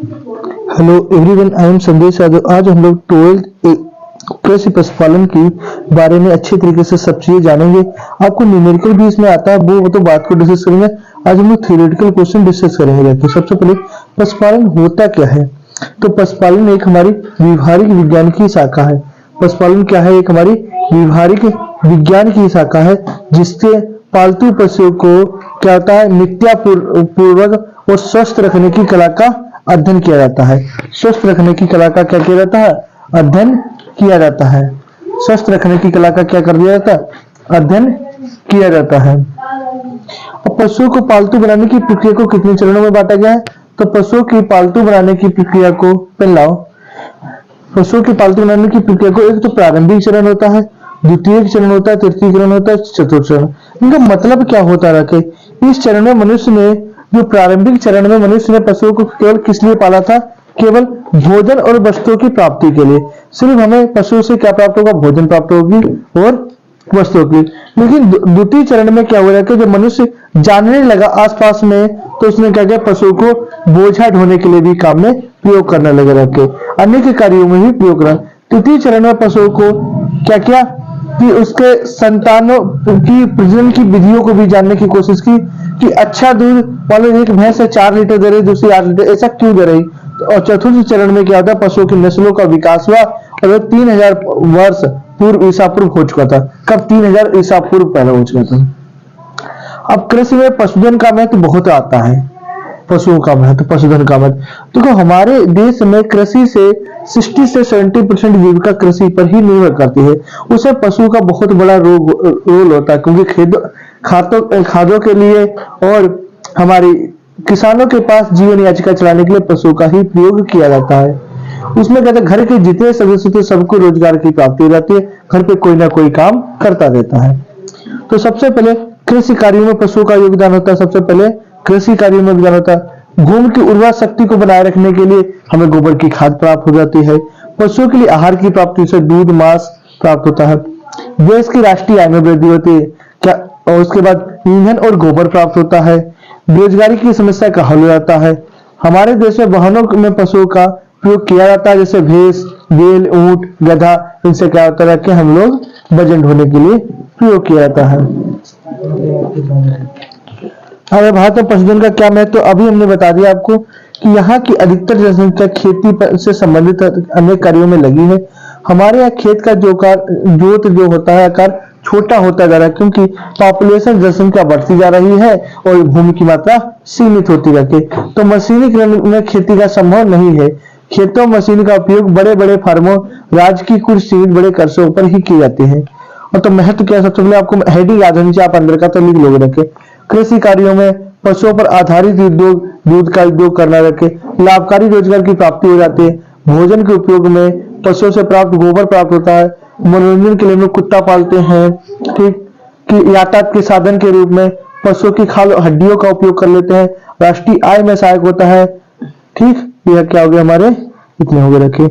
Hello everyone, I am संदेश यादव। आज हम लोग 12th कृषि पशुपालन की बारे में अच्छे तरीके से सब चीजें जानेंगे। आपको न्यूमेरिकल भी इसमें आता है, वो तो बात को डिस्कस करेंगे। आज हम लोग थ्योरेटिकल क्वेश्चन डिस्कस करेंगे। देखिए, सबसे पहले पशुपालन होता क्या है। तो पशुपालन एक हमारी व्यवहारिक विज्ञान की शाखा है। पशुपालन क्या है? एक हमारी व्यवहारिक विज्ञान की शाखा है, जिससे पालतू पशुओं को क्या होता है, नित्यापूर्वक और स्वस्थ रखने की कला का अध्ययन किया जाता है। स्वस्थ रखने की कला का क्या किया जाता है? अध्ययन किया जाता है। स्वस्थ रखने की कला का क्या कर दिया जाता है? अध्ययन किया जाता है। अब पशुओं को पालतू बनाने की प्रक्रिया को कितने चरणों में बांटा गया है? तो पशुओं की पालतू बनाने की प्रक्रिया को पहलाओ। पशुओं की पालतू बनाने की प्रक्रिया को एक तो प्रारंभिक चरण होता है, द्वितीय चरण होता है, तृतीय चरण होता है, चतुर्थ चरण। इनका मतलब क्या होता है? इस चरण में मनुष्य ने, जो प्रारंभिक चरण में मनुष्य ने पशुओं को केवल किस लिए पाला था? केवल भोजन और वस्तुओं की प्राप्ति के लिए। सिर्फ हमें पशुओं से क्या प्राप्त होगा? भोजन प्राप्त होगी और वस्तुओं की। लेकिन द्वितीय चरण में क्या हो रहा है? जब मनुष्य जानने लगा आसपास में, तो उसने क्या किया? पशुओं को बोझा ढोने के लिए भी काम में प्रयोग करने लगे, रखे अनेक कार्यों में भी प्रयोग करा। तृतीय चरण में पशुओं को क्या किया कि उसके संतानों की प्रजनन की विधियों को भी जानने की कोशिश की कि अच्छा दूध वाले एक भैंस से 4 लीटर दे रही, दूसरी 8 लीटर, ऐसा क्यों दे रही। और चतुर्थ चरण में क्या होता है? पशुओं की नस्लों का विकास हुआ और वो 3000 वर्ष पूर्व ईसा पूर्व हो चुका था। कब? 3000 ईसा पूर्व पहले हो चुका था। अब कृषि में पशुधन का महत्व बहुत आता है। पशुओं का महत्व, पशुधन का महत्व। तो हमारे देश में कृषि से 60 से 70% जीविका कृषि पर ही निर्भर करती है। उसे पशुओं का बहुत बड़ा रोल होता है, क्योंकि खादों के लिए और हमारी किसानों के पास जीवन याचिका चलाने के लिए पशुओं का ही प्रयोग किया जाता है। उसमें कहते हैं घर के जितने सदस्य थे सबको रोजगार की प्राप्ति हो जाती है। घर पे कोई ना कोई काम करता रहता है। तो सबसे पहले कृषि कार्यों में पशुओं का योगदान होता है। सबसे पहले कृषि कार्यों में योगदान होता है। भूमि की उर्वरा शक्ति को बनाए रखने के लिए हमें गोबर की खाद प्राप्त हो जाती है। पशुओं के लिए आहार की प्राप्ति से दूध, मांस प्राप्त होता है। देश की राष्ट्रीय आय में वृद्धि होती है क्या? और उसके बाद ईंधन और गोबर प्राप्त होता है। बेरोजगारी की समस्या का हल हो जाता है। हमारे देश में वाहनों में पशुओं का प्रयोग किया जाता है, जैसे भैंस, बैल, ऊंट, गधा। इनसे क्या होता है कि हम लोग वजन ढोने के लिए प्रयोग किया जाता है। हमारे भारत में पशुधन का क्या महत्व? तो अभी हमने बता दिया आपको कि यहाँ की अधिकतर जनसंख्या खेती से संबंधित अनेक कार्यों में लगी है। हमारे यहाँ खेत का जोत जो होता है, आकार छोटा होता जा रहा है, क्योंकि पॉपुलेशन, जनसंख्या बढ़ती जा रही है और भूमि की मात्रा सीमित होती रहती है। तो मशीनीकरण में खेती का संभव नहीं है। खेतों में मशीन का उपयोग बड़े बड़े फार्मों, राज्य की कुछ सीमित बड़े कर्षों पर ही की जाती है। और तो महत्व क्या है? सबसे पहले आपको हेडिंग याद होनी चाहिए, आप अंदर का तो लिख लोगे रखे। कृषि कार्यों में पशुओं पर आधारित उद्योग, दूध का उद्योग करना रखे। लाभकारी रोजगार की प्राप्ति हो जाती है। भोजन के उपयोग में पशुओं से प्राप्त गोबर प्राप्त होता है। मनोरंजन के लिए हम लोग कुत्ता पालते हैं, ठीक। कि यातायात के साधन के रूप में पशुओं की खाल हड्डियों का उपयोग कर लेते हैं। राष्ट्रीय आय में सहायक होता है, ठीक। यह क्या हो गया? हमारे इतने हो गए रखे।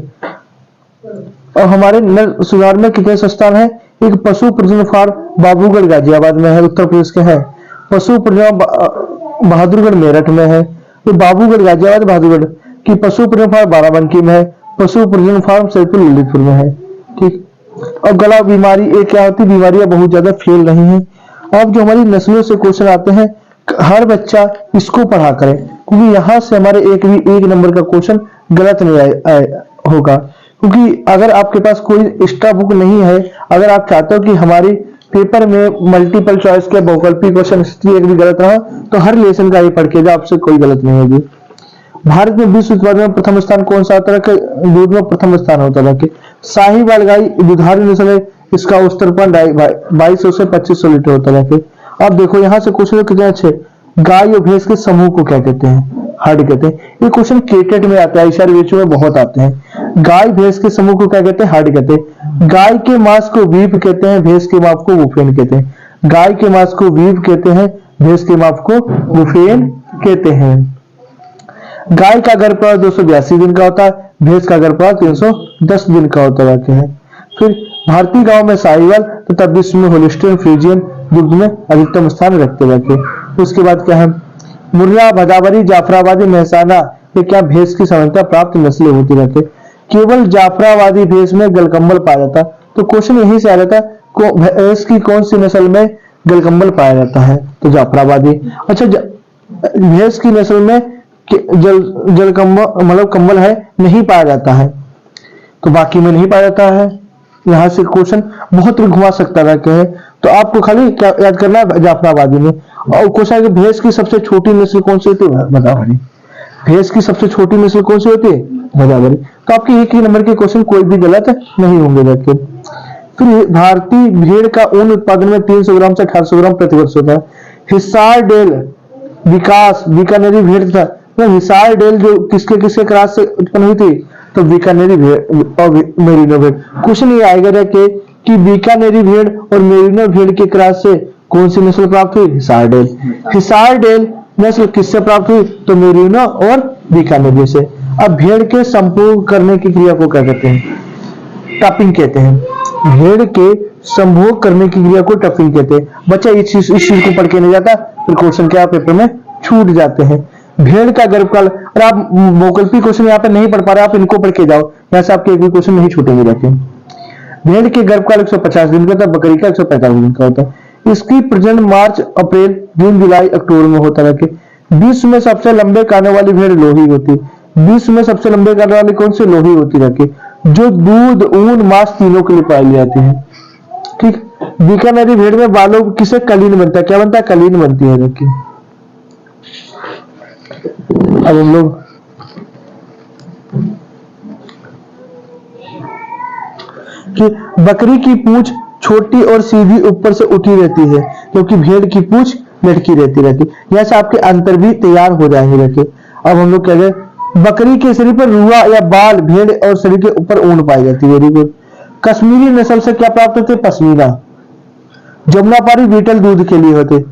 और हमारे नर सुधार में कितने संस्थान है? एक पशु प्रजनन फार्म बाबूगढ़ गाजियाबाद में है, उत्तर प्रदेश के है। पशु प्रजनन बहादुरगढ़ मेरठ में है। तो बाबूगढ़ गाजियाबाद, बहादुरगढ़ की पशु प्रजनन फार्म बाराबंकी में है। पशु प्रजनन फार्म सैदपुर ललितपुर में है, ठीक। और गला बीमारी, ये क्या होती है? बीमारियां बहुत ज्यादा फैल रही हैं। अब जो हमारी नस्लों से क्वेश्चन आते हैं, हर बच्चा इसको पढ़ा करें, क्योंकि यहाँ से हमारे एक नंबर का क्वेश्चन गलत नहीं होगा। क्योंकि अगर आपके पास कोई एक्स्ट्रा बुक नहीं है, अगर आप चाहते हो कि हमारी पेपर में मल्टीपल चॉइस के वैकल्पिक क्वेश्चन एक भी गलत रहा, तो हर लेसन का ही पढ़ के जाओ, आपसे कोई गलत नहीं होगी। भारत में विश्व उत्पादन में प्रथम स्थान कौन सा होता है? दूध में प्रथम स्थान होता है। साहिवाल गाय दुधारू नस्ल है, इसका औसतन 2200 से 2500 लीटर होता है। अब देखो यहाँ से क्वेश्चन कितने अच्छे। गाय और भैंस के समूह को क्या कहते हैं? हर्ड कहते हैं। ये क्वेश्चन केटेट में आता है, ICAR में बहुत आते हैं। गाय भैंस के समूह को क्या कहते हैं? हर्ड कहते हैं। गाय के मांस को बीफ कहते हैं, भैंस के मांस को वुफेन कहते हैं। गाय के मांस को बीफ कहते हैं, भैंस के मांस को वुफेन कहते हैं। गाय का गर्भकाल 282 दिन का होता है, भैंस का गर्भकाल 310 दिन का होता है। फिर भारतीय गांव में साहिवाल तथा विश्व में होलिस्टीन फ्रीजियन दुग्ध में अधिकतम स्थान रखते हैं। उसके बाद क्या है? मुर्रा, भदावरी, जाफराबादी, मेहसाना, कि क्या भैंस की सामान्यता प्राप्त नस्लें होती रहती। केवल जाफराबादी भैंस में गलकम्बल पाया जाता, तो क्वेश्चन यही से आ रहा था भैंस की कौन सी नस्ल में गलकम्बल पाया जाता है, तो जाफराबादी। अच्छा, भैंस की नस्ल में जल कम्बल मतलब कम्बल है नहीं पाया जाता है, तो बाकी में नहीं पाया जाता है। यहाँ से क्वेश्चन बहुत घुमा सकता है, तो आपको खाली क्या याद करना है, जाफराबादी में। और क्वेश्चन है कि भैंस की सबसे छोटी नस्ल कौन सी होती है, गोदावरी। भैंस की सबसे छोटी नस्ल कौन सी होती है, गोदावरी। तो आपके एक ही नंबर के क्वेश्चन कोई भी गलत नहीं होंगे देखिए। फिर भारतीय भेड़ का ऊन उत्पादन में 300 ग्राम से 1800 ग्राम प्रति वर्ष होता है। हिसार डेल विकास बीकानेरी भेड़ था, तो हिसार डेल जो किसके किसके क्रॉस से उत्पन्न हुई थी, तो बीकानेरी भेड़ और मेरिनो भेड़। क्वेश्चन ये आएगा कि बीकानेरी भेड़ और मेरिनो भेड़ के क्रॉस से कौन सी नस्ल प्राप्त हुई, हिसार डेल। हिसार डेल नस्ल किससे प्राप्त हुई, तो मेरिनो और बीकानेरी से। अब भेड़ के संभोग करने की क्रिया को क्या कहते हैं, टपिंग कहते हैं। भेड़ के संभोग करने की क्रिया को टपिंग कहते हैं। बच्चा इस चीज को पढ़ के नहीं जाता, फिर क्वेश्चन क्या पेपर में छूट जाते हैं। भेड़ का गर्भकाल, और आप वैकल्पिक क्वेश्चन यहाँ पे नहीं पढ़ पा रहे, आप इनको पढ़ के जाओ, यहाँ से आपके एक भी क्वेश्चन नहीं छूटेंगे जाके। भेड़ के गर्भकाल 150 दिन का होता है, बकरी का 145 दिन का होता है। इसकी प्रजनन मार्च अप्रैल जून जुलाई अक्टूबर में होता है। विश्व में सबसे लंबे कानों वाली भेड़ लोही होती है। विश्व में सबसे लंबे कानों वाली कौन सी, लोही होती है, जो दूध ऊन मांस तीनों के लिए पाई जाती है। ठीक, बीकानेरी भेड़ में बालों किसे कलीन बनता है, क्या बनता है, कलीन बनती है। देखिए अब हम लोग कि बकरी की पूंछ छोटी और सीधी ऊपर से उठी रहती है, क्योंकि भेड़ की पूंछ लटकी रहती। यहां से आपके अंतर भी तैयार हो जाएंगे। देखिए अब हम लोग कह रहे बकरी के शरीर पर रुआ या बाल, भेड़ और शरीर के ऊपर ऊन पाई जाती है। Very good. कश्मीरी नस्ल से क्या प्राप्त होते, पश्मीना। जमुनापारी बीटल दूध के लिए होते,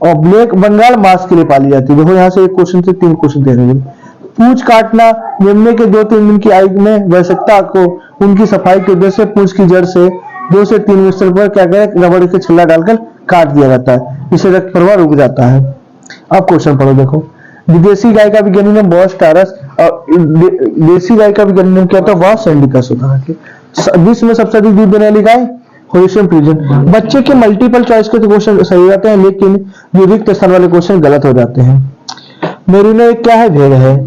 और ब्लैक बंगाल मांस के लिए पाली जाती है। देखो यहाँ से एक क्वेश्चन से 3 क्वेश्चन दे रहे हैं। पूंछ काटना, मेमने के 2-3 दिन की आयु में वयस्कता को उनकी सफाई के उद्देश्य से पूंछ की जड़ से 2 से 3 मिस्टर पर क्या करें, रबड़ के छल्ला डालकर काट दिया जाता है, इससे रक्त प्रवाह रुक जाता है। अब क्वेश्चन पढ़ो, देखो विदेशी गाय का वैज्ञानिक नाम बॉस टारस, और देसी गाय का वैज्ञानिक नाम क्या था, बॉस सेंडिकस होता है। विश्व में सबसे अधिक दूध देने वाली गाय, होलिस्टियन फ्रीजियन। बच्चे के मल्टीपल चॉइस के तो क्वेश्चन सही रहते हैं, लेकिन जो रिक्त स्थान वाले क्वेश्चन गलत हो जाते हैं। मेरिनो एक क्या है, भेड़ है।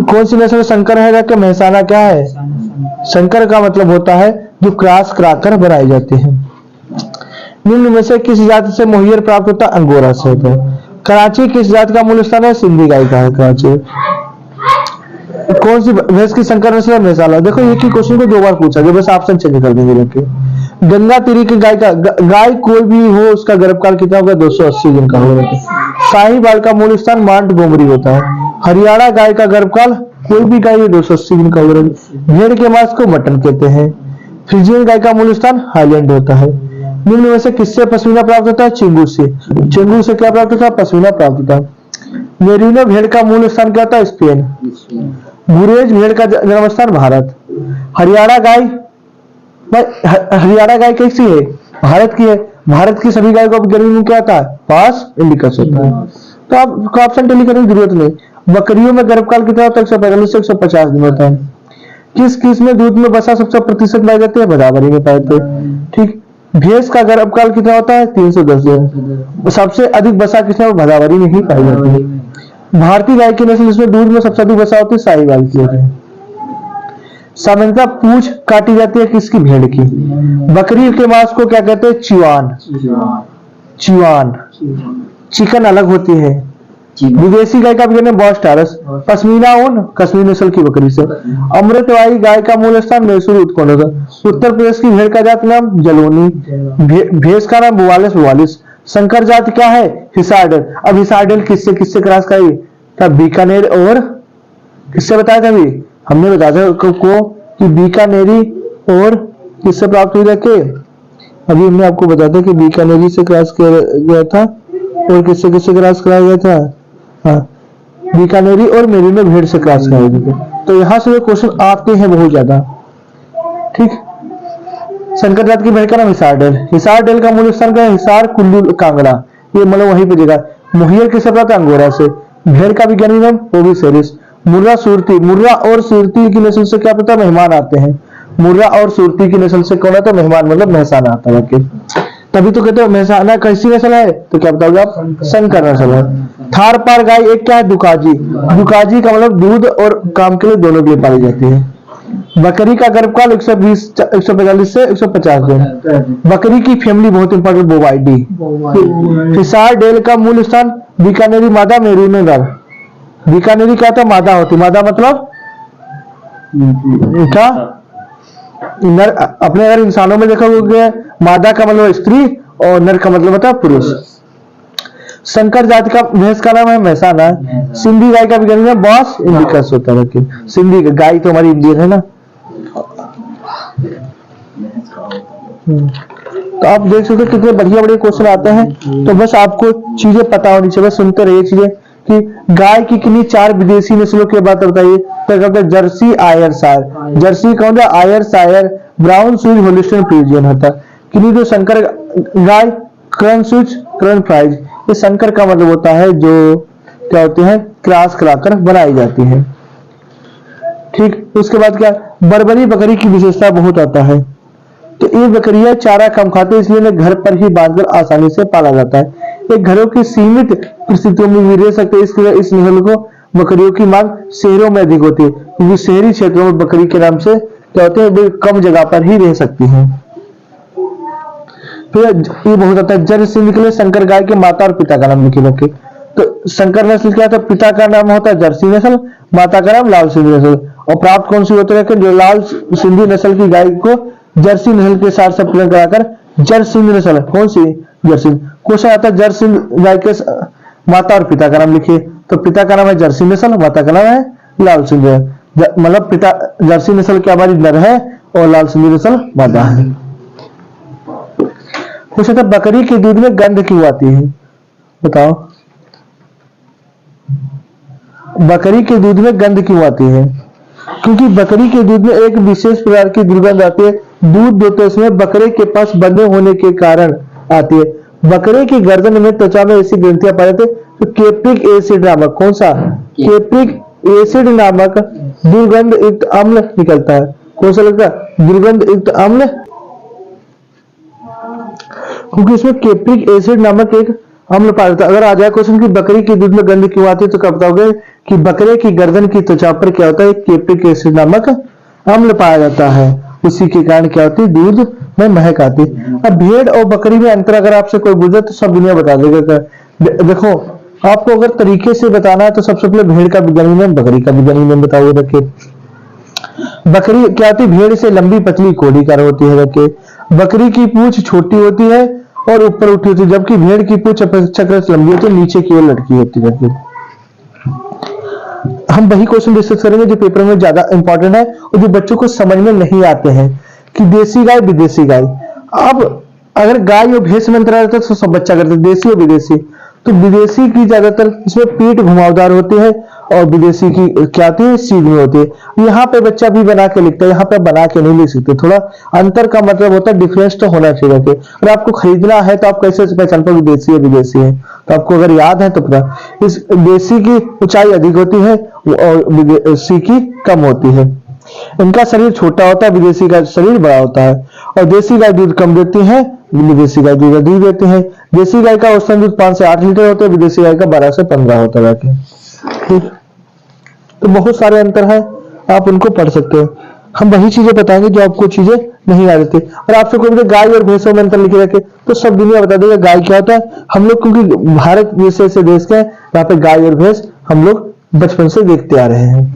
कौन सी नस्ल, संकर है कि मेहसाना क्या है, संकर का मतलब होता है जो क्रॉस कराकर बनाए जाते हैं। निम्न में से किस जाति से मोहियर प्राप्त होता है, अंगोरा से होता है। कराची किस जाति का मूल स्थान है, सिंधी गाय का है कराची। कौन सी भैंस की संकर नस्ल है, मेहसाना। देखो एक ही क्वेश्चन को 2 बार पूछा गया, बस ऑप्शन चेंज कर देंगे। देखिए गंगा तीरी की गाय का, गाय कोई भी हो उसका गर्भकाल कितना होगा, 280 दिन का होगा। साहिवाल का मूल स्थान मांट गोमरी होता है। हरियाणा गाय का गर्भकाल कोई भी गाय 280 दिन का होगा। भेड़ के मांस को मटन कहते हैं। फ्रिजियन गाय का मूल स्थान हाईलैंड होता है। निम्न में से किससे पश्मीना प्राप्त होता है, चिंगू से। चिंगू से क्या प्राप्त होता है, पश्मीना प्राप्त होता है। मेरिनो भेड़ का मूल स्थान क्या होता है, स्पेन। गुरेज भेड़ का जन्म स्थान भारत। हरियाणा गाय, हरियाणा गाय कैसी है, भारत की है। भारत की सभी गाय को गर्मी क्या था, पास इंडिकस होता है। तो आपको ऑप्शन टेली करने की जरूरत नहीं। बकरियों में गर्भकाल कितना होता है, 145 से 150 दिन होता है। किस किस में दूध में बसा सबसे प्रतिशत पाई जाती है, बराबरी में पाए थे। ठीक, भैंस का गर्भकाल कितना होता है, 310 दिन। सबसे अधिक बसा किसमें, बराबरी में ही पाई जाती है। भारतीय गाय की नस्ल जिसमें दूध में सबसे अधिक बसा होती है, साहिवाल की होती है। सामान्यतः पूंछ काटी जाती है किसकी, भेड़ की। बकरी के मांस को क्या कहते हैं, चिवान। चिवान। चिकन अलग होती है। विदेशी गाय का भी बॉस टारस। पश्मीना ऊन कश्मीर नस्ल की बकरी से। अमृतवाही गाय का मूल स्थान मैसूर उत्पन्न होता। उत्तर प्रदेश की भेड़ का जात नाम जलोनी। भैंस का नाम बुवालिस। संकर जाति क्या है, हिसारडेल। अब हिसारडेल किससे किससे क्रॉस कराई था, बीकानेर और किससे बताया था, अभी हमने बताया था को कि बीकानेरी और किससे प्राप्त हुई जाके, अभी हमने आपको बताया था कि बीकानेरी से क्रॉस किया गया था और किससे किससे क्रॉस कराया गया था, हाँ बीकानेरी और मेरिनो भेड़ से क्रॉस कराया गया। तो यहाँ से ये क्वेश्चन आते हैं बहुत ज्यादा। ठीक, संकर जात की भेड़ का नाम हिसारडेल। हिसारडेल का मूल स्थान क्या है, हिसार कुल्लू कांगड़ा, ये मतलब वहीं पे जगह। मोहियर किससे प्राप्त, अंगोरा से। भेड़ का वैज्ञानिक नाम ओविसेरिस। मुर्रा सुरती, मुर्रा और सुरती की नस्ल से क्या पता मेहमान आते हैं। मुर्रा और सुरती की नस्ल से कौन आता है? मेहमान, मतलब मेहसाना आता है। तभी तो कहते हो मेहसाना कैसी नस्ल है, तो क्या बताओगे आप? संकर नस्ल है। थार पार गाय एक क्या है? दुकाजी। दुकाजी का मतलब दूध और काम के लिए दोनों के लिए पाली जाती है। बकरी का गर्भकाल 120 145 से 150 दिन। बकरी की फैमिली बहुत इंपॉर्टेंट, बोवाइडी। हिसार डेल का मूल स्थान बीकानेरी मादा, मेरून नर। बीकानेरी क्या था? मादा होती, मादा मतलब क्या? नर। अपने अगर इंसानों में देखा होगा मादा का मतलब स्त्री और नर का मतलब होता है पुरुष। संकर जाति का भैंस का नाम है मेहसाना। सिंधी गाय का विज्ञान में बॉस इंडिकस होता है। सिंधी गाय तो हमारी इंडियन है ना। तो आप देख सकते हो कितने बढ़िया बढ़िया क्वेश्चन आते हैं। तो बस आपको चीजें पता होनी चाहिए, बस सुनते रहिए चीजें कि गाय की किन्हीं 4 विदेशी नस्लों के बात बताइए। तो कहते हैं जर्सी, आयरशायर। जर्सी कौन है? Ayrshire, brown switch, Holstein Friesian होता है। किन्हीं जो संकर गाय क्रन स्विच, क्रन फ्राइज, ये संकर का मतलब होता है जो क्या होते हैं? क्रॉस कराकर बनाई जाती है। ठीक, उसके बाद क्या? बर्बरी बकरी की विशेषता बहुत आता है। तो ये बकरियां चारा कम खाते हैं, इसलिए इन्हें घर पर ही बांधकर आसानी से पाला जाता है। ये घरों की सीमित परिस्थितियों में भी रह सकते हैं, इसलिए इस नस्ल को बकरियों की मांग शहरों में अधिक होती है, क्योंकि शहरी क्षेत्रों में बकरी के नाम से क्या होते हैं? वे कम जगह पर ही रह सकती हैं। फिर ये बहुत आता है जर्सी निकले संकर गाय के माता और पिता का नाम लिखे रखे। तो संकर नस्ल क्या था? पिता का नाम होता है जर्सी नस्ल, माता का नाम लाल सिंधी नस्ल। और प्राप्त कौन सी होती है? जो लाल सिंधी नस्ल की गाय को जर्सी नस्ल के साथ संकलन कराकर जर्सी नस्ल, कौन सी? जर्सी। क्वेश्चन आता है जर्सी गाय के माता और पिता का नाम लिखिए। तो पिता का नाम है जर्सी नस्ल, माता का नाम है लाल सिंधी। मतलब पिता जर्सी नस्ल क्या हमारी नर है और लाल सिंधी नस्ल मादा है। क्वेश्चन था बकरी के दूध में गंध क्यों आती है? बताओ, बकरी के दूध में गंध क्यों आती है? क्योंकि बकरी के दूध में एक विशेष प्रकार की दुर्गंध आती है। दूध देते समय बकरे के पास बंधे होने के कारण आती है। बकरे की गर्दन में त्वचा में ऐसी ग्रंथियां पाए जाते, तो केप्रिक एसिड नामक, कौन सा? केप्रिक एसिड नामक दुर्गंध युक्त अम्ल निकलता है। कौन सा लगता है? दुर्गंध युक्त अम्ल, क्योंकि इसमें केप्रिक एसिड नामक एक अम्ल पाया जाता है। अगर आ जाए क्वेश्चन कि बकरी के दूध में गंध क्यों आती है, तो क्या बताओगे कि बकरे की गर्दन की त्वचा पर क्या होता है? केप्रिक एसिड नामक अम्ल पाया जाता है, उसी के कारण क्या होती है? दूध में महक आती है। अब भेड़ और बकरी में अंतर अगर आपसे कोई पूछे तो सब दुनिया बता देगा। देखो, आपको अगर तरीके से बताना है तो सबसे पहले भेड़ का वैज्ञानिक नाम, बकरी का वैज्ञानिक नाम बताओ। रखे बकरी क्या होती है? भेड़ से लंबी पतली कोडीकार होती है। रखे बकरी की पूंछ छोटी होती है और ऊपर उठी होती है, जबकि भेड़ की पूंछ अपेक्षाकृत लंबी होती है, नीचे की ओर लटकी होती है। हम वही क्वेश्चन डिस्कस करेंगे जो पेपर में ज्यादा इंपॉर्टेंट है और जो बच्चों को समझ में नहीं आते हैं कि देसी गाय विदेशी गाय। अब अगर गाय और भैंस में अंतर आता है तो सब बच्चा करते हैं देसी और विदेशी। तो विदेशी की ज्यादातर इसमें पीठ घुमावदार होती है और विदेशी की क्या होती है? सीधी होती है। यहाँ पे बच्चा भी बना के लिखता है, यहाँ पे बना के नहीं लिख सकते। थोड़ा अंतर का मतलब होता है, डिफरेंस तो होना चाहिए। अगर आपको खरीदना है तो आप कैसे पहचान पाओगे देसी है विदेशी है? तो आपको अगर याद है तो पता, इस देसी की ऊंचाई अधिक होती है और विदेशी की कम होती है। इनका शरीर छोटा होता है, विदेशी का शरीर बड़ा होता है। और देसी गाय दूध कम देती है, विदेशी गाय दूध अधिक देती है। देसी गाय का औसतन दूध 5 से 8 लीटर होता है, विदेशी गाय का 12 से 15 होता है। ठीक, तो बहुत सारे अंतर है, आप उनको पढ़ सकते हो। हम वही चीजें बताएंगे जो आपको चीजें नहीं आ रही थी। और आपसे कोई गाय और भैंसों में अंतर लिखे रखे तो सब दुनिया बता देगा गाय क्या होता है। हम लोग क्योंकि भारत जैसे ऐसे देश के यहाँ पे गाय और भैंस हम लोग बचपन से देखते आ रहे हैं।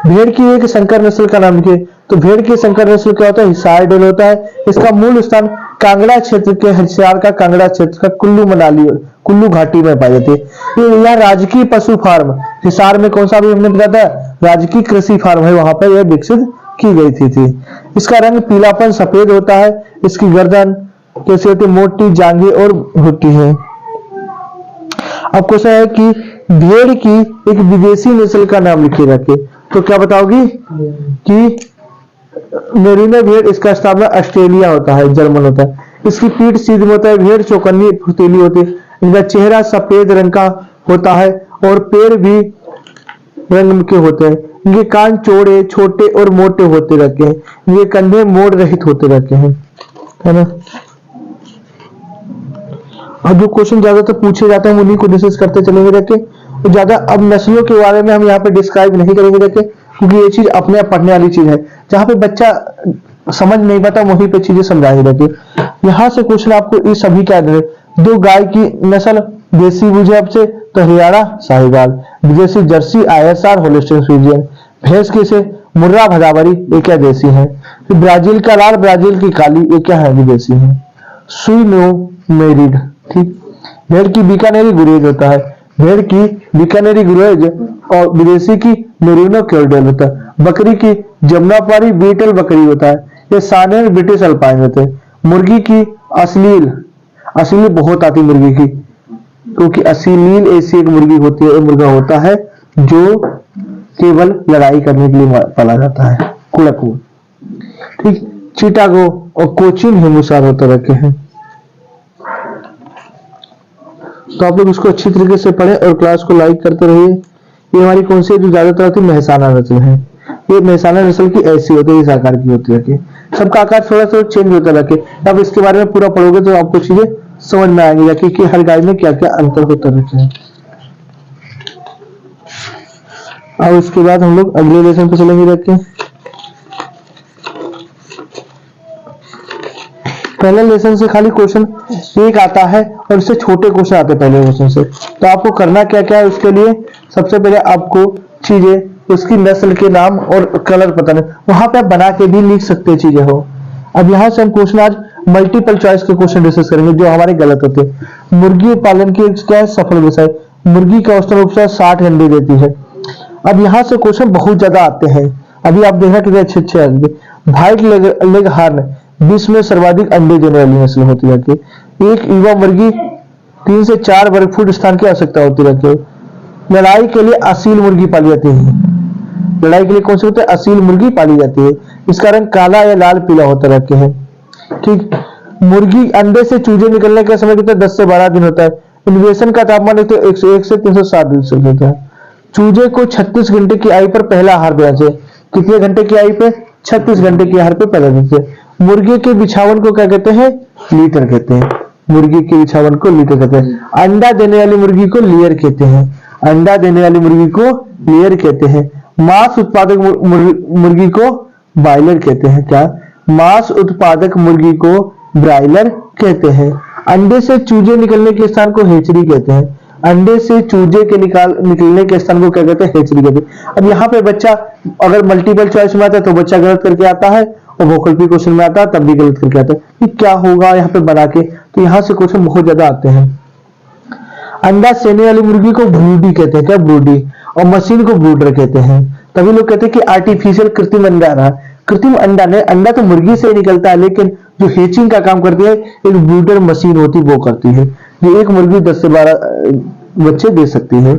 भेड़ की एक संकर नस्ल का नाम लिखिए। तो भेड़ की संकर नस्ल क्या होता है? हिसार डेल होता है। इसका मूल स्थान कांगड़ा क्षेत्र के हिसार का कांगड़ा क्षेत्र का कुल्लू मनाली कुल्लू घाटी में पाई जाती है। यह राजकीय पशु फार्म हिसार में कौन सा भी हमने बताया था? राजकीय कृषि फार्म है, वहां पर यह विकसित की गई थी। इसका रंग पीलापन सफेद होता है। इसकी गर्दन कैसी होती है? मोटी, जांघी और भुट्टी है। अब क्वेश्चन है कि भेड़ की एक विदेशी नस्ल का नाम लिखिए रखे। तो क्या बताओगी कि मेरिनो भेड़, इसका स्थापना ऑस्ट्रेलिया होता है, जर्मन होता है। इसकी पीठ सीधी होता है, भेड़ चौकन्नी फुर्तीली होती है। इनका चेहरा सफेद रंग का होता है और पैर भी रंग के होते हैं, इनके कान चौड़े, छोटे और मोटे होते रहते हैं, ये कंधे मोड़ रहित होते रहते हैं, है ना। और जो क्वेश्चन ज्यादातर पूछे जाते हैं उन्हीं को डिस्कस करते चलेंगे रखे। तो ज्यादा अब नस्लों के बारे में हम यहाँ पे डिस्क्राइब नहीं करेंगे रखे, क्योंकि ये चीज अपने आप पढ़ने वाली चीज है। जहाँ पे बच्चा समझ नहीं पाता वहीं पे चीजें समझाई रहती है। यहाँ से क्वेश्चन आपको इस सभी क्या दे, दो गाय की नस्ल देसी मुझे से तो हरियाणा साहिवाल, विदेशी जर्सी आयरसार होलिस्टिन फ्रीजियन, भैंस की से मुर्रा भदावरी ये क्या देसी है, फिर ब्राजील का लाल, ब्राजील की काली ये क्या है विदेशी है, सुई नो मेरिड, ठीक। भेड़ की बीकानेरी गुरेज होता है, भेड़ की बीकानेरी गुरेज और विदेशी की मेरिनो क्योरडेल होता है। बकरी की जमुनापारी बीटल बकरी होता है, ये सानेर ब्रिटिश अल्पाइन होते हैं। मुर्गी की अश्लील, अश्लील बहुत आती मुर्गी की, क्योंकि अश्लील ऐसी एक मुर्गी होती है, मुर्गा होता है जो केवल लड़ाई करने के लिए पाला जाता है, कुड़कू, ठीक। चिटागो और कोचिन हिमुसार होते रखे हैं। तो आप लोग इसको अच्छी तरीके से पढ़ें और क्लास को लाइक करते रहिए। ये हमारी कौन सी जो ज्यादातर आती है मेहसाना नस्ल है, ये मेहसाना नस्ल की ऐसी होती है, इस आकार की होती है, सबका आकार थोड़ा थोड़ा चेंज होता रखे। अब इसके बारे में पूरा पढ़ोगे तो आपको चीजें समझ में आएंगी जाके कि हर गाय में क्या क्या अंतर होता रहता है। अब इसके बाद हम लोग अगले लेसन पे चलेंगे जाके। पहले लेसन से खाली क्वेश्चन एक आता है और इससे छोटे क्वेश्चन आते हैं पहले क्वेश्चन से। तो आपको करना क्या क्या है उसके लिए, सबसे पहले आपको चीजें उसकी नस्ल के नाम और कलर पता नहीं, वहां पे आप बना के भी लिख सकते हैं चीजें हो। अब यहाँ से हम क्वेश्चन आज मल्टीपल चॉइस के क्वेश्चन डिस्कस करेंगे जो हमारे गलत होते हैं। मुर्गी पालन की क्या है सफल व्यवसाय, मुर्गी का औसतन रूप से 60 अंडे देती है। अब यहाँ से क्वेश्चन बहुत ज्यादा आते हैं, अभी आप देखना कितने अच्छे अच्छे आएंगे। व्हाइट लेग हार्न विश्व में सर्वाधिक अंडे देने वाली नस्ल होती है। एक युवा मुर्गी 3 से 4 वर्ग फुट स्थान की आवश्यकता होती है। लड़ाई के लिए असील मुर्गी पाली जाती है, लड़ाई के लिए कौन सी होती है, असील मुर्गी पाली जाती है। इसका रंग काला या लाल पीला होता रहते हैं, ठीक। मुर्गी अंडे से चूजे निकलने का समय कितना 10 से 12 दिन होता है। इन्वेशन का तापमान तो 101 से 307 डिग्री सेल्सियस होता है। चूजे को 36 घंटे की आयु पर पहला आहार देना चाहिए। कितने घंटे की आयु पे, 36 घंटे की आहार पे पहला देना चाहिए। मुर्गी के बिछावन को क्या कहते हैं, लीटर कहते हैं। मुर्गी के बिछावन को लीटर कहते हैं। अंडा देने वाली मुर्गी को लेयर कहते हैं, अंडा देने वाली मुर्गी को लेयर कहते हैं। मांस उत्पादक मुर्गी को ब्रायलर कहते हैं। क्या, मांस उत्पादक मुर्गी को ब्रायलर कहते हैं। अंडे से चूजे निकलने के स्थान को हेचरी कहते हैं। अंडे से चूजे के निकलने के स्थान को क्या कहते हैं, हेचरी कहते हैं। अब यहाँ पे बच्चा अगर मल्टीपल चॉइस में आता है तो बच्चा गलत करके आता है, और वैकल्पिक क्वेश्चन में आता है तब भी गलत करके आता है कि क्या होगा यहाँ पे बना के। तो यहाँ से क्वेश्चन बहुत ज्यादा आते हैं। अंडा सेने वाली मुर्गी को ब्रूडी कहते हैं, क्या ब्रूडी, और मशीन को ब्रूडर कहते हैं। तभी लोग कहते हैं कि आर्टिफिशियल कृत्रिम अंडा रहा, कृत्रिम अंडा ने, अंडा तो मुर्गी से निकलता है लेकिन जो हेचिंग का काम करती है एक ब्रूडर मशीन होती है वो करती है। ये एक मुर्गी 10 से 12 बच्चे दे सकती है।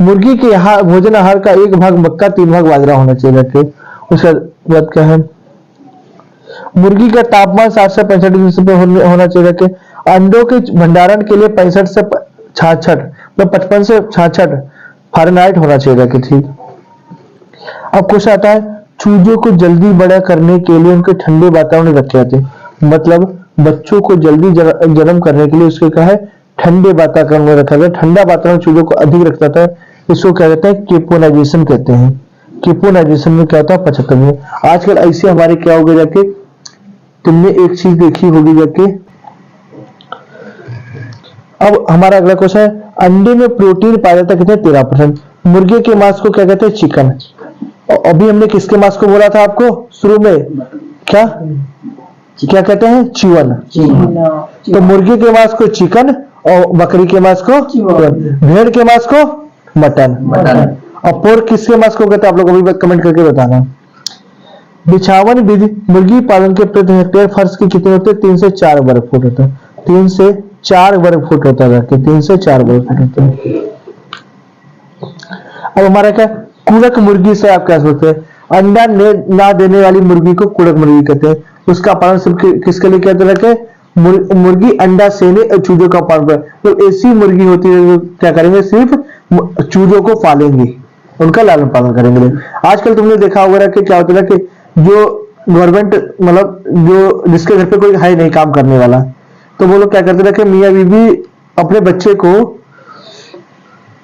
मुर्गी के भोजन आहार का 1 भाग मक्का 3 भाग बाजरा होना चाहिए। उसका बात क्या है, मुर्गी का तापमान 60 से 65 डिग्री से होना चाहिए। अंडों के भंडारण के लिए 65 से 66 मतलब 55 से 66 फ़ारेनहाइट होना चाहिए, ठीक। अब क्वेश्चन आता है, चूजों को जल्दी बड़ा करने के लिए उनके ठंडे वातावरण में रखे जाते हैं। मतलब बच्चों को जल्दी जन्म करने के लिए उसके क्या है, ठंडे वातावरण में रखा जाता है। ठंडा वातावरण चूजों को अधिक रखता था, इसको क्या कहते हैं, केपोनाइजेशन कहते हैं। केपोनाइजेशन में क्या होता है, 75 में। आजकल ऐसे हमारे क्या हो गए जाके, तुमने एक चीज देखी होगी जाके। अब हमारा अगला क्वेश्चन है, अंडे में प्रोटीन पाया जाता है कितने, 13%। मुर्गे के मांस को क्या कहते हैं, चिकन। और अभी हमने किसके मांस को बोला था आपको शुरू में, क्या क्या कहते हैं, चिकन। तो मुर्गे के मांस को चिकन और बकरी के मांस को चिकन, भेड़ के मांस को मटन, और पोर्क किसके मांस को कहते हैं, आप लोग अभी कमेंट करके बताना। बिछावन विधि, मुर्गी पालन के प्रति हेक्टेयर फर्श की कितने होते हैं, 3 से 4 वर्ग फुट होता है। 3 से 4 वर्ग फुट होता है, 3 से 4 वर्ग फुट होता है। अब हमारा क्या, कुड़क मुर्गी से आप क्या सोचते हैं, अंडा ना देने वाली मुर्गी को कुड़क मुर्गी कहते हैं। उसका पालन सिर्फ किसके लिए कहते रखे, मुर्गी अंडा सेने और चूजों का पालन। तो ऐसी मुर्गी होती है जो क्या करेंगे, सिर्फ चूजों को पालेंगी, उनका लालन पालन करेंगे। आजकल तुमने देखा होगा कि क्या होता है कि जो गवर्नमेंट मतलब जो जिसके घर पे कोई है नहीं काम करने वाला, तो वो लोग क्या करते थे कि मियाँ बीवी अपने बच्चे को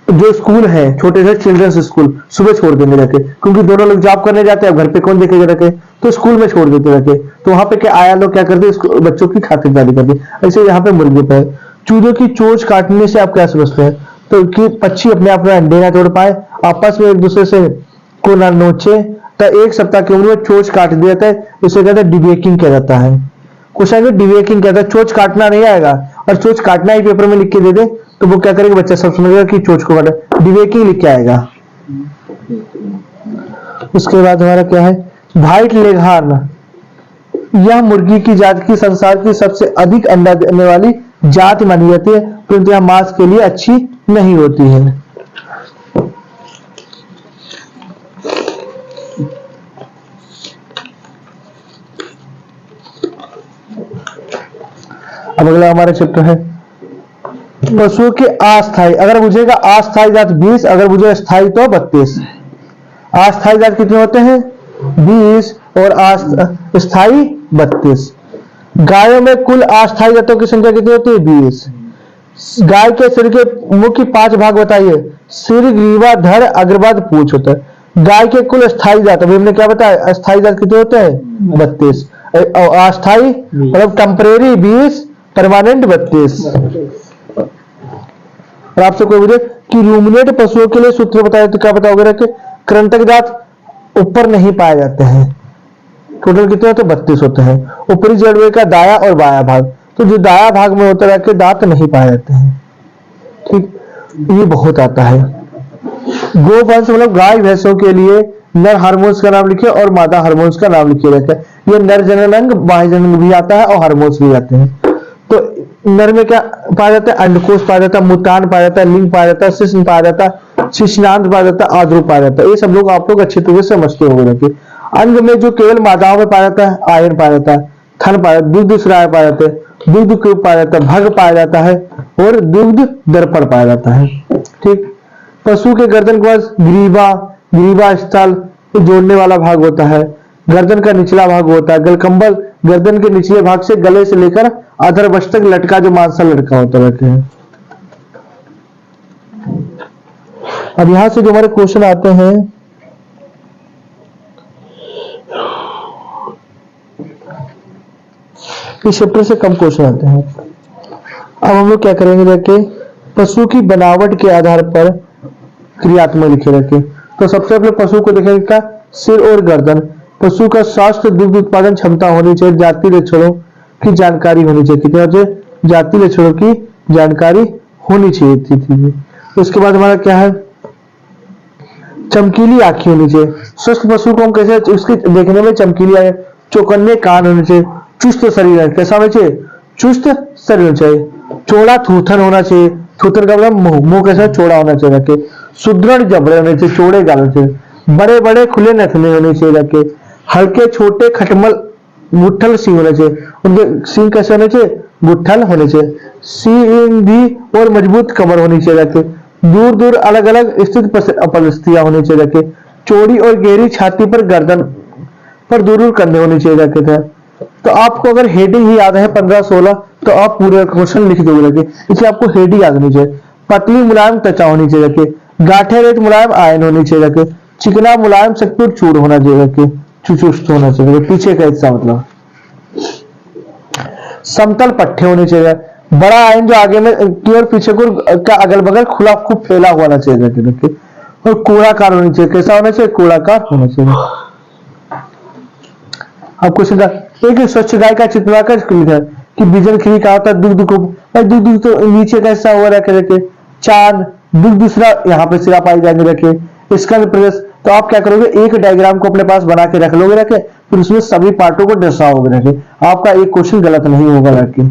जो स्कूल है छोटे से चिल्ड्रंस स्कूल सुबह छोड़ देने रखे, क्योंकि दोनों लोग जॉब करने जाते हैं, घर पे कौन देखेगा रखे, तो स्कूल में छोड़ देते रखे। तो वहां पे क्या आया लोग क्या करते बच्चों की खातिरदारी करते। ऐसे यहाँ पे मुर्गे पे चूजों की चोंच काटने से आप क्या समझते हैं? तो कि पक्षी अपने आप में अंडे ना तोड़ पाए, आपस में एक दूसरे से को ना नोचे, तो एक सप्ताह की उम्र में चोंच काट दिया था, इसे कहते हैं डिबेकिंग किया जाता है। क्वेश्चन डिबेकिंग कहता है, चोंच काटना नहीं आएगा और चोंच काटना ही पेपर में लिख के दे दे तो वो क्या करेगा, बच्चा सब समझेगा कि चोंच को काटा, डिबेकिंग लिख के आएगा। उसके बाद हमारा क्या है, व्हाइट लेघार्न, यह मुर्गी की जात की संसार की सबसे अधिक अंडा देने वाली जात मानी जाती है, परंतु यह मांस के लिए अच्छी नहीं होती है। अब अगला हमारा चैप्टर है पशुओं के अस्थायी। अगर पूछेगा अस्थायी जात 20, अगर पूछेगा स्थायी तो 32। अस्थायी जात कितने होते हैं? 20 और स्थायी 32। गायों में कुल अस्थायी जातों की संख्या कितनी होती है? 20। गाय के सिर के मुख्य 5 भाग बताइए। सिर, ग्रीवा, धड़, अग्रभाग, पूंछ होता है। गाय के कुल स्थायी जात, अभी हमने क्या बताया, अस्थायी जात कितने होते हैं? 32। और अस्थायी मतलब टेम्परेरी 20, परमानेंट 32। और आपसे कोई पूछे कि रूमिनेट पशुओं के लिए सूत्र बताए तो क्या बताओगे कि कृंतक जात ऊपर नहीं पाए जाते हैं। टोटल कितने होते हैं? 32 होते हैं। ऊपरी जड़वे का दाया और बाया भाग, तो जो दाया भाग में होते रहते दांत नहीं पाए जाते हैं। ठीक, ये बहुत आता है। गोवंश मतलब गाय भैंसों के लिए नर हार्मोन्स का नाम लिखिए और मादा हार्मोन्स का नाम लिखिए रहता है। ये नर जननांग, बाह्य जननांग भी आता है और हार्मोन्स भी आते हैं। तो नर में क्या पाया जाता है? अंडकोश पाया जाता है, मुतान पाया जाता है, लिंग पाया जाता है, शिश्न पाया जाता है, शिश्नांत पाया जाता है, आद्रुप पाया जाता है। ये सब लोग आप लोग अच्छी तरीके से समझते होंगे। अंग में जो केवल मादाओं में पाया जाता है, आयन पाया जाता है, थन पाया, दुग्ध स्राव पाया जाता है, दुग्ध क्यूब पाया जाता है, भग पाया जाता है और दुग्ध दर्पण पाया जाता है। ठीक, पशु के गर्दन के पास ग्रीवा, ग्रीवा स्थल जोड़ने वाला भाग होता है। गर्दन का निचला भाग होता है गलकंबल, गर्दन के निचले भाग से गले से लेकर अधरवश तक लटका जो मांसल लटका होता रहते हैं। अब यहां से जो हमारे क्वेश्चन आते हैं, इस चैप्टर से कम क्वेश्चन आते हैं। अब हम लोग क्या करेंगे जाके पशु की बनावट के आधार पर क्रियात्मक लिखे रखे। तो सबसे पहले पशु को देखेंगे क्या, सिर और गर्दन। पशु का स्वास्थ्य, दुग्ध उत्पादन क्षमता होनी चाहिए, जाति लक्षणों की जानकारी होनी चाहिए। कितने होते? जाति लक्षणों की जानकारी होनी चाहिए थी। उसके बाद हमारा क्या है, चमकीली आंखें होनी चाहिए। स्वस्थ पशु को हम कैसे उसके देखने में चमकीली आंखें, चौकन्ने कान होने चाहिए, चुस्त शरीर कैसा होना चाहिए? चुस्त शरीर होना चाहिए, चौड़ा थूथन होना चाहिए। थूथन का मतलब मुंह, मुंह कैसा चौड़ा होना चाहिए रखे, सुदृढ़ जबड़े होने चाहिए, चौड़े गाल होने चाहिए, बड़े बड़े खुले नथने होने चाहिए रखे, हल्के छोटे खटमल गुट्ठल सींग होने चाहिए। उनके सींग कैसे होने चाहिए? गुट्ठल होने चाहिए। सीधी और मजबूत कमर होनी चाहिए रखे, दूर दूर अलग अलग स्थित परिस्थितियां होनी चाहिए रखे, चौड़ी और गहरी छाती पर गर्दन पर दूर दूर कंधे होने चाहिए रखे थे। तो आपको अगर हेडिंग ही याद है 15-16 तो आप पूरे क्वेश्चन लिख दोगे रखे, इसलिए आपको हेडिंग याद होनी चाहिए। पतली मुलायम त्वचा होनी चाहिए रखे, गांठे रेत मुलायम आयन होनी चाहिए रखे, चिकना मुलायम शक्ति और चूड़ होना चाहिए रखे, चुचुस्त होना चाहिए, पीछे का हिस्सा मतलब समतल पट्टे होने चाहिए, बड़ा आयन जो आगे में की और पीछे को का अगल बगल खुला खूब फैला हुआ होना चाहिए रखे, और कोड़ाकार होनी चाहिए। कैसा होना चाहिए? कोड़ाकार होना चाहिए। अब क्वेश्चन का एक स्वच्छ गाय का चित्रांकन लिखा है कि बीजन खिरी का होता है, दुग्ध को दुग्ध तो नीचे का हिस्सा हुआ रखे, चांद दुग्ध दूसरा यहाँ पे सिरा पाई जाएंगे रखे, स्कंद प्रदेश। तो आप क्या करोगे, एक डायग्राम को अपने पास बना के रख लोगे रखे, फिर उसमें सभी पार्टों को दर्शाओगे रखे, आपका एक क्वेश्चन गलत नहीं होगा रखे।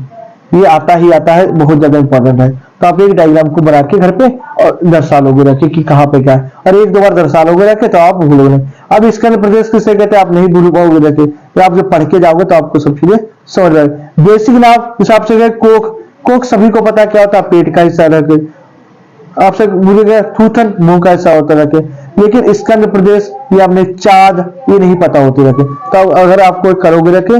ये आता ही आता है, बहुत ज्यादा इंपॉर्टेंट है। तो आप एक डायग्राम को बना के घर पे और दर्शा लोगे रखे कि कहाँ पे क्या है, और एक दो बार दर्शा लोगे रखे तो आप भूलोगे नहीं। अब स्कंद प्रदेश किसे कहते हैं आप नहीं भूल पाओगे रखे, तो आप जब पढ़ के जाओगे तो आपको सब चीजें समझ आएगी। बेसिक नाम हिसाब से कोख, कोख सभी को पता क्या होता है, पेट का हिस्सा रखे। आपसे भूलेगा थूथन मुंह का हिस्सा होता रखे, लेकिन स्कंद प्रदेश या अपने चाँद ये नहीं पता होती रखे। तो अगर आपको करोगे रखे,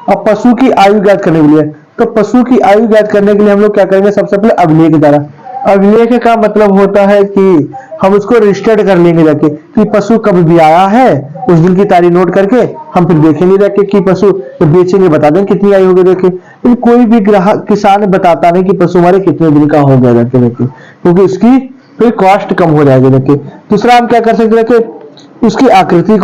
अब पशु की आयु ज्ञात करने के लिए, तो पशु की आयु ज्ञात करने के लिए हम लोग क्या करेंगे, सबसे पहले अभिलेख द्वारा। अभिलेख का मतलब होता है कि हम उसको रजिस्टर्ड कर लेंगे जाके कि पशु कब भी आया है, उस दिन की तारीख नोट करके हम फिर देखेंगे जाके कि पशु बेचेंगे बता दें कितनी आयु हो गई देखे। लेकिन कोई भी ग्राहक किसान बताता नहीं कि पशु हमारे कितने दिन का हो गया जाके देखे, क्योंकि उसकी फिर कॉस्ट कम हो जाएगी देखे। दूसरा हम क्या कर सकते हैं कि उसकी आकृति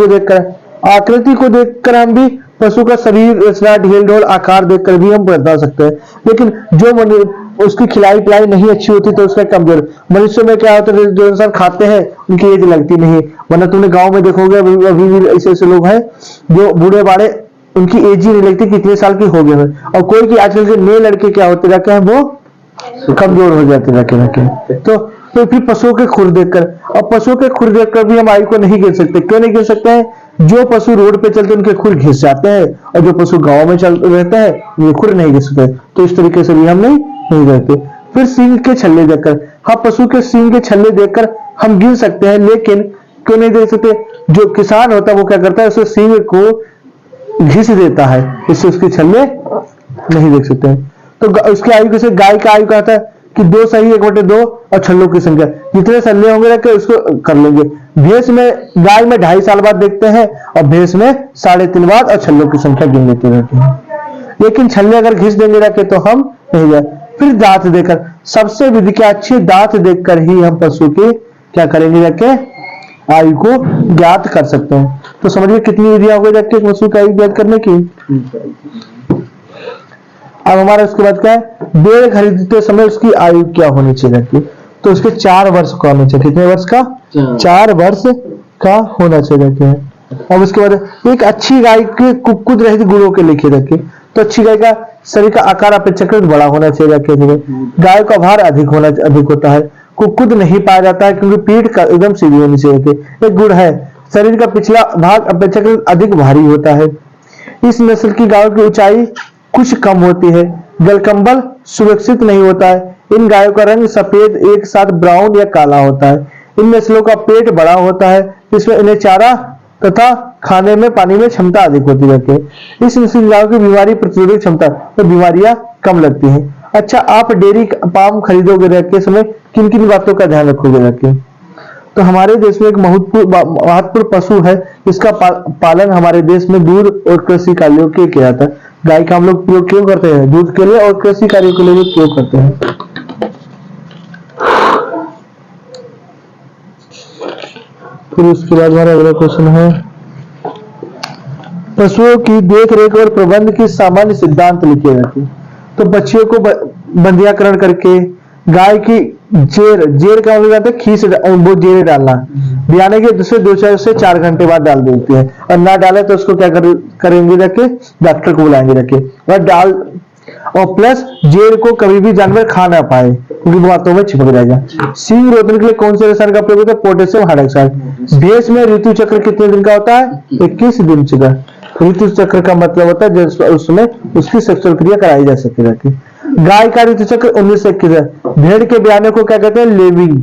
को देखकर हम भी पशु का शरीर रचना, ढील ढोल आकार देखकर भी हम बता सकते हैं। लेकिन जो उसकी खिलाई पिलाई नहीं अच्छी होती तो उसका कमजोर। मनुष्य में क्या होता है, जो इंसान खाते हैं उनकी एज लगती नहीं है, वरना तुमने गांव में देखोगे अभी भी ऐसे लोग हैं जो बूढ़े बाड़े उनकी एज ही नहीं लगती कितने साल की हो गए हैं। और कोई की आजकल के नए लड़के क्या होते जाके हैं, वो कमजोर हो जाते जाके। तो फिर पशुओं के खुर देखकर, और पशुओं के खुर देखकर भी हम आयु को नहीं गिन सकते। क्यों नहीं गिन सकते हैं? जो पशु रोड पे चलते हैं उनके खुर घिस जाते हैं, और जो पशु गांव में चल रहते हैं ये खुर नहीं घिसते। तो इस तरीके से भी हम नहीं करते। फिर सींग के छल्ले देखकर, हाँ पशु के सींग के छल्ले देखकर हम गिन सकते हैं, लेकिन क्यों नहीं देख सकते? जो किसान होता है वो क्या करता है, उसे सींग को घिस देता है, इससे उसके छल्ले नहीं देख सकते हैं। तो उसकी आयु कैसे, गाय का आयु कहता है कि 2 सही 1/2 और छल्लों की संख्या जितने छल्ले होंगे रखे उसको कर लेंगे। भैंस में, गाय में 2.5 साल बाद देखते हैं और भैंस में 3.5 बाद, और छल्लों की संख्या गिन लेते रहते हैं। लेकिन छल्ले अगर घिस देंगे रखे तो हम नहीं जाए। फिर दांत देखकर, सबसे विधि के अच्छे दांत देखकर ही हम पशु के क्या करेंगे रखे, आयु को ज्ञात कर सकते हैं। तो समझिए कितनी विधियां हो गई रखे पशु की आयु ज्ञात करने की। अब हमारा उसके बाद क्या है, भेड़ खरीदते समय उसकी आयु क्या होनी चाहिए, तो उसके 4 वर्ष का होना चाहिए। कितने वर्ष का? 4 वर्ष का होना चाहिए। अब उसके बाद एक अच्छी गाय के कुक्कुट रहित गुणों के लिखे रखे, तो अच्छी गाय का शरीर का आकार अपेक्षाकृत बड़ा होना चाहिए। गाय का भार अधिक होता है, कुक्कुट नहीं पाया जाता है क्योंकि पीठ का एकदम सीधी होनी चाहिए। एक गुण है, शरीर का पिछला भाग अपेक्षाकृत अधिक भारी होता है। इस नस्ल की गायों की ऊंचाई कुछ कम होती है, गलकंबल सुरक्षित नहीं होता है। इन गायों का रंग सफेद एक साथ ब्राउन या काला होता है। इन नस्लों का पेट बड़ा होता है, जिसमें इन्हें चारा तथा खाने में पानी में क्षमता अधिक होती रहती है। इस नस्ल गायों की बीमारी प्रतिरोधक क्षमता तो बीमारियां कम लगती हैं। अच्छा, आप डेयरी फार्म खरीदोगे रखे समय किन किन बातों का ध्यान रखोगे रखे? तो हमारे देश में एक महत्वपूर्ण पशु है, इसका पालन हमारे देश में दूध और कृषि कार्यों के लिए किया जाता है। गाय का हम लोग प्रयोग क्यों करते हैं? दूध के लिए और कृषि कार्यों के लिए भी प्रयोग करते हैं। फिर उसके बाद हमारा अगला क्वेश्चन है, पशुओं की देखरेख और प्रबंध की सामान्य सिद्धांत लिखे जाते हैं। तो बच्चियों को बंधियाकरण करके, गाय की जेर का मतलब खीस वो जेर डालना, ब्याने के दूसरे 2 से 4 घंटे बाद डाल देती है, और ना डाले तो उसको क्या करेंगे रखे, डॉक्टर को बुलाएंगे रखे, और प्लस जेर को कभी भी जानवर खा ना पाए क्योंकि वो हाथों में चिपक जाएगा। सींग रोधन के लिए कौन से रसायन का प्रयोग होता है? Potassium hydroxide. भैंस में ऋतु चक्र कितने दिन का होता है? 21 दिन का। ऋतु चक्र का मतलब होता है उसमें उसकी सेक्सुअल क्रिया कराई जा सके रखे। गाय का ऋतु चक्र 19 से 21 है। भेड़ के ब्याने को क्या कहते हैं? लेविंग।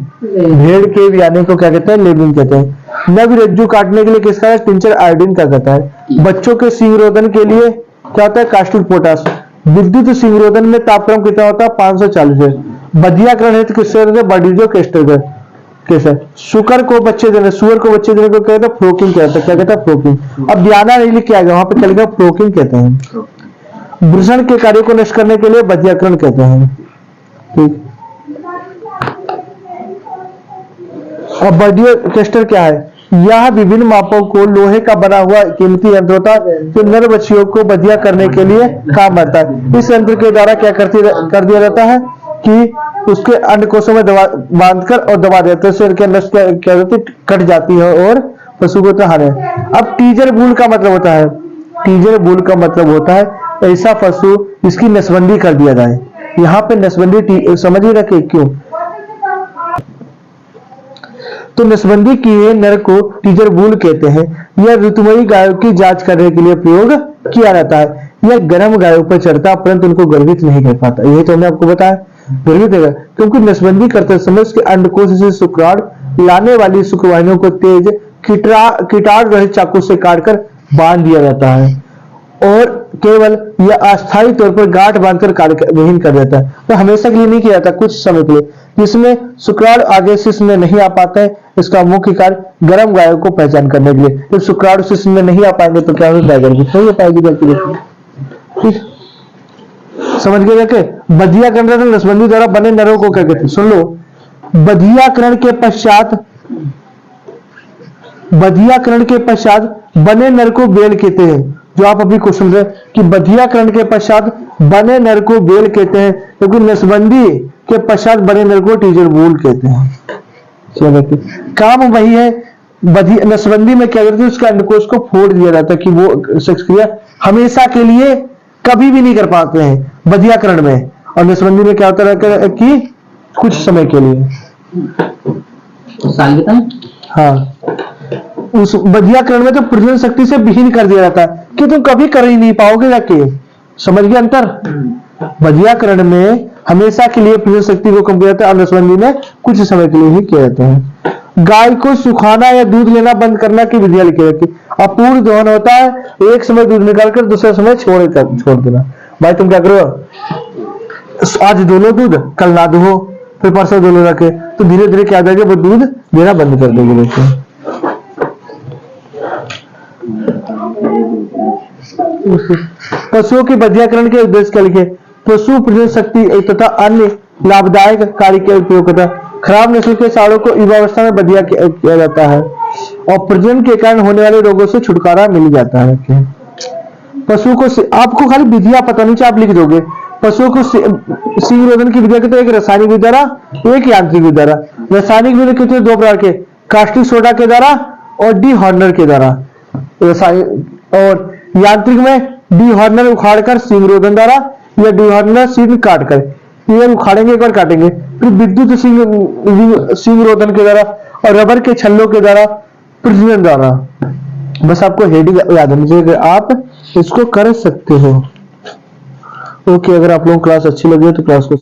भेड़ के ब्याने को क्या कहते हैं? लेविंग कहते हैं। नव रज्जु काटने के लिए किसका है? टिंचर आयोडीन का कहता है। बच्चों के सींग रोधन के लिए क्या होता है? Caustic potash. विद्युत सींग रोधन में तापक्रम कितना होता है? 540 है। बधियाकरण हेतु किससे होता है? बर्डिजो केस्टर कैसे? सुअर को बच्चे देने को कहते हैं फ्लोकिंग कहते हैं। क्या कहता है? फ्लोकिंग। अब ब्याना नहीं लिख के आएगा, वहां पे चलेगा फ्लोकिंग कहते हैं। वृषण के कार्य को नष्ट करने के लिए बधियाकरण कहते हैं। ठीक। अब बर्डियो केस्टर क्या है? यह विभिन्न मापों को लोहे का बना हुआ कीमती यंत्र होता है जो नर बच्चियों को बधिया करने के लिए काम आता है। इस यंत्र के द्वारा क्या कर दिया जाता है कि उसके अंडकोशों में बांधकर और दबा देते हैं, शरीर के अंदर क्या होती है? कट जाती है और पशु को हानि। अब टीजर बूल का मतलब होता है, टीजर बूल का मतलब होता है ऐसा पशु जिसकी नसबंदी कर दिया जाए। यहाँ पे नसबंदी समझ ही रखे क्यों? तो नसबंदी किए नर को टीजर बूल कहते हैं। यह ऋतुमयी गायों की जांच करने के लिए प्रयोग किया जाता है। यह गर्म गायों पर चढ़ता परंतु उनको गर्भित नहीं कर पाता। यही तो हमने आपको बताया, गर्भित है क्योंकि नसबंदी करते समय उसके अंडकोश से शुक्राणु लाने वाली शुक्रवाहिनियों को तेज कीटाणु रहित चाकू से काटकर बांध दिया जाता है और केवल यह अस्थायी तौर पर गांठ बांधकर विहीन कर देता है। तो हमेशा के लिए नहीं किया जाता, कुछ समय के लिए, जिसमें शुक्राणु आगे शिश्न में नहीं आ पाते हैं। इसका मुख्य कार्य गर्म गायों को पहचान करने के लिए। जब शुक्राणु शिश्न में नहीं आ पाएंगे तो क्या होगा, नहीं हो पाएगी गलती। ठीक, समझ गए जाके। बधियाकरण नसबंदी द्वारा बने नरों को क्या कहते हैं, सुन लो। बधियाकरण के पश्चात बने नर को बेल कहते हैं। जो आप अभी क्वेश्चन रहे कि बधियाकरण के पश्चात बने नर को बेल कहते हैं, क्योंकि नसबंदी के पश्चात बने नर को टीजर बूल कहते हैं। काम वही है। नसबंदी में क्या करते हैं, उसके अंडकोश को फोड़ दिया जाता है कि वो सेक्स क्रिया हमेशा के लिए कभी भी नहीं कर पाते हैं बधियाकरण में। और नसबंदी में क्या होता है कि कुछ समय के लिए। हाँ, उस बधियाकरण में तो प्रजनन शक्ति से विहीन कर दिया जाता है कि तुम कभी कर ही नहीं पाओगे जाके। समझ गए अंतर। बधियाकरण में हमेशा के लिए प्रजनन शक्ति को कम किया जाता है और नसबंदी में कुछ समय के लिए ही किया जाता है। गाय को सुखाना या दूध लेना बंद करना की विधियां लिखी रहती है। अपूर्ण दोहन होता है, एक समय दूध निकालकर दूसरे समय छोड़ देना। भाई तुम क्या करो, आज दो लो दूध, कल ना दो, फिर परसों दो लो रखे, तो धीरे धीरे क्या जाएगा, वो दूध देना बंद कर देगी। देखो पशुओं के बधियाकरण के उद्देश्य क्या लिखे। पशु प्रजनन शक्ति तथा अन्य लाभदायक कार्य के उपयोग करता है। खराब नस्ल के सांडों को युवावस्था में बधिया किया जाता है और प्रजनन के कारण होने वाले रोगों से छुटकारा मिल जाता है। पशु को, आपको खाली विधियां पता नहीं, आप लिख दोगे। पशुओं को सींग रोधन की विधियां कहते हैं, एक रासायनिक विधि द्वारा, एक यांत्रिक विधि द्वारा। रासायनिक विधि कहते हैं दो प्रकार के, कास्टिक सोडा के द्वारा और डी हॉर्नर के द्वारा। और यांत्रिक में डी हॉर्नर उखाड़कर सींग रोधन द्वारा या डी हॉर्नर सींग काटकर, ये उखाड़ेंगे एक बार काटेंगे, फिर विद्युत सींग रोधन के द्वारा और रबर के छल्लों के द्वारा प्रजनन द्वारा। बस आपको हेडिंग याद होनी चाहिए, आप इसको कर सकते हो। ओके, अगर आप लोगों को क्लास अच्छी लगी है तो क्लास को